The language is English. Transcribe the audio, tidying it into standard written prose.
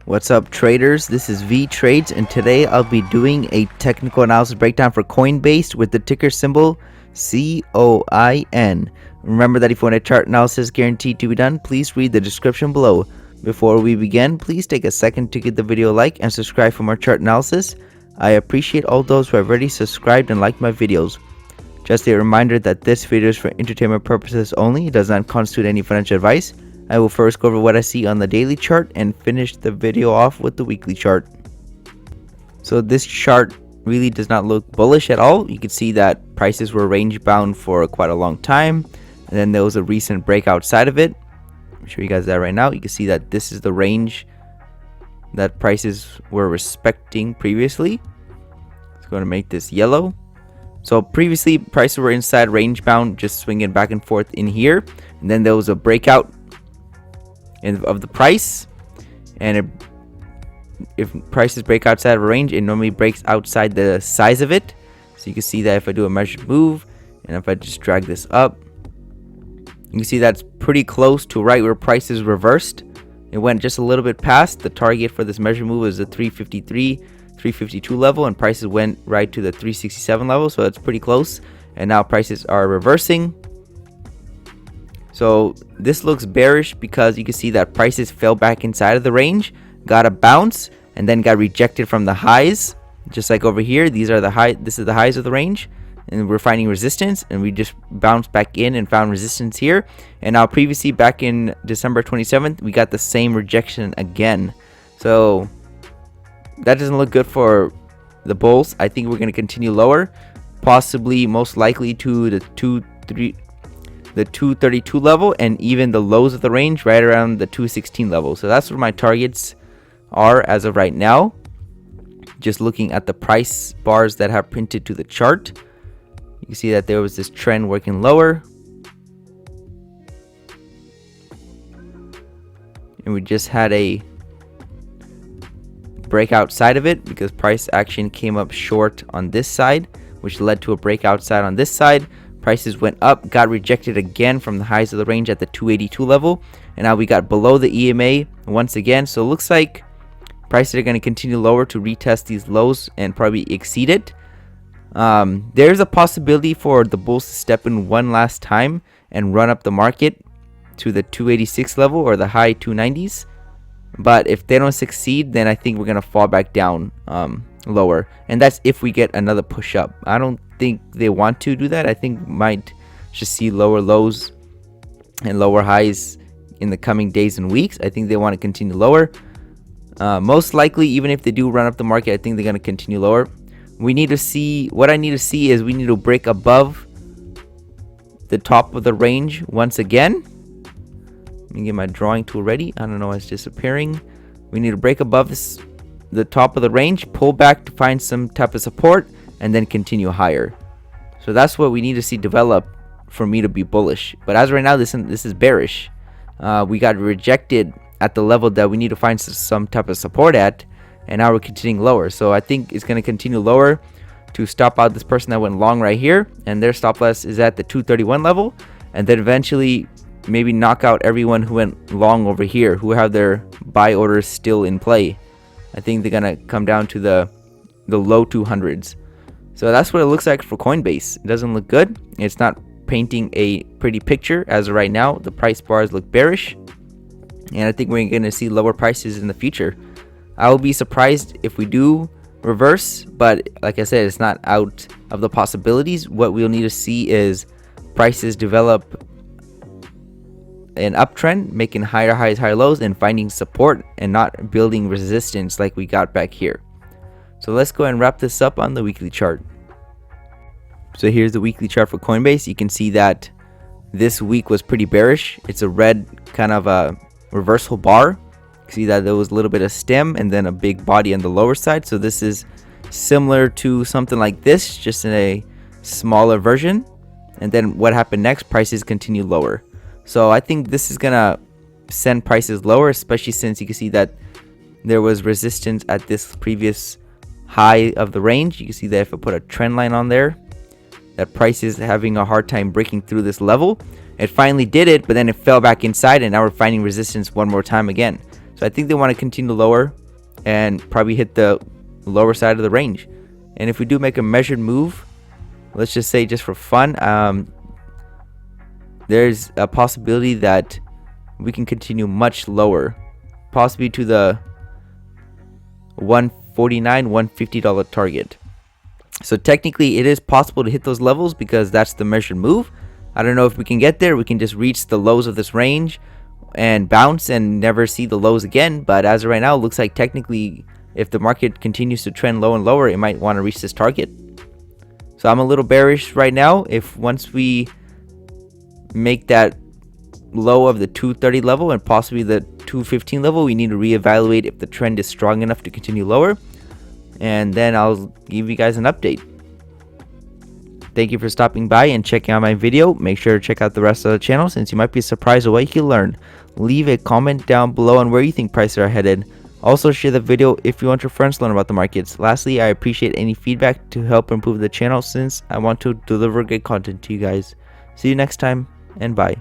What's up, traders? This is Vee Trades, and today I'll be doing a technical analysis breakdown for Coinbase with the ticker symbol COIN. Remember that if you want a chart analysis guaranteed to be done, please read the description below. Before we begin, please take a second to give the video a like and subscribe for more chart analysis. I appreciate all those who have already subscribed and liked my videos. Just a reminder that this video is for entertainment purposes only. It does not constitute any financial advice. I will first go over what I see on the daily chart and finish the video off with the weekly chart. So this chart really does not look bullish at all. You can see that prices were range bound for quite a long time, and then there was a recent break outside of it. I'll show you guys that right now. You can see that this is the range that prices were respecting previously. It's going to make this yellow. So previously prices were inside range bound, just swinging back and forth in here, and then there was a breakout of the price, and if prices break outside of a range, it normally breaks outside the size of it. So you can see that if I do a measured move, and if I just drag this up, you can see that's pretty close to right where prices reversed. It went just a little bit past the target for this measured move is the 353 352 level, and prices went right to the 367 level, so it's pretty close, and now prices are reversing. So this looks bearish because you can see that prices fell back inside of the range, got a bounce, and then got rejected from the highs. Just like over here, these are the high. This is the highs of the range, and we're finding resistance, and we just bounced back in and found resistance here. And now previously back in December 27th, we got the same rejection again. So that doesn't look good for the bulls. I think we're going to continue lower, possibly most likely to the 232 level, and even the lows of the range right around the 216 level. So that's where my targets are as of right now. Just looking at the price bars that have printed to the chart, you can see that there was this trend working lower, and we just had a break outside of it because price action came up short on this side, which led to a break outside on this side. Prices went up, got rejected again from the highs of the range at the 282 level, and now we got below the EMA once again. So it looks like prices are going to continue lower to retest these lows and probably exceed it. There's a possibility for the bulls to step in one last time and run up the market to the 286 level or the high 290s, but if they don't succeed, then I think we're going to fall back down lower, and that's if we get another push up. I don't think they want to do that. I think we might just see lower lows and lower highs in the coming days and weeks. I think they want to continue lower. Most likely, even if they do run up the market, I think they're going to continue lower. We need to see, what I need to see is we need to break above the top of the range once again. Let me get my drawing tool ready. I don't know why it's disappearing. We need to break above the top of the range, pull back to find some type of support, and then continue higher. So that's what we need to see develop for me to be bullish. But as right now, this is bearish. We got rejected at the level that we need to find some type of support at, and now we're continuing lower. So I think it's going to continue lower to stop out this person that went long right here, and their stop loss is at the 231 level, and then eventually maybe knock out everyone who went long over here, who have their buy orders still in play. I think they're going to come down to the low 200s. So that's what it looks like for Coinbase. It doesn't look good. It's not painting a pretty picture as of right now. The price bars look bearish, and I think we're going to see lower prices in the future. I will be surprised if we do reverse, but like I said, it's not out of the possibilities. What we'll need to see is prices develop an uptrend, making higher highs, higher lows, and finding support and not building resistance like we got back here. So let's go and wrap this up on the weekly chart. So here's the weekly chart for Coinbase. You can see that this week was pretty bearish. It's a red kind of a reversal bar. You can see that there was a little bit of stem and then a big body on the lower side. So this is similar to something like this, just in a smaller version. And then what happened next? Prices continue lower. So I think this is gonna send prices lower, especially since you can see that there was resistance at this previous high of the range. You can see that if I put a trend line on there, that price is having a hard time breaking through this level. It finally did it, but then it fell back inside, and now we're finding resistance one more time again. So I think they want to continue lower and probably hit the lower side of the range. And if we do make a measured move, let's just say just for fun, there's a possibility that we can continue much lower, possibly to the $149, $150 target. So technically it is possible to hit those levels because that's the measured move. I don't know if we can get there. We can just reach the lows of this range and bounce and never see the lows again. But as of right now, it looks like technically if the market continues to trend low and lower, it might want to reach this target. So I'm a little bearish right now. If once we make that low of the 230 level and possibly the 215 level, we need to reevaluate if the trend is strong enough to continue lower, and then I'll give you guys an update. Thank you for stopping by and checking out my video. Make sure to check out the rest of the channel, since you might be surprised at what you can learn. Leave a comment down below on where you think prices are headed. Also share the video if you want your friends to learn about the markets. Lastly, I appreciate any feedback to help improve the channel, since I want to deliver good content to you guys. See you next time, and bye.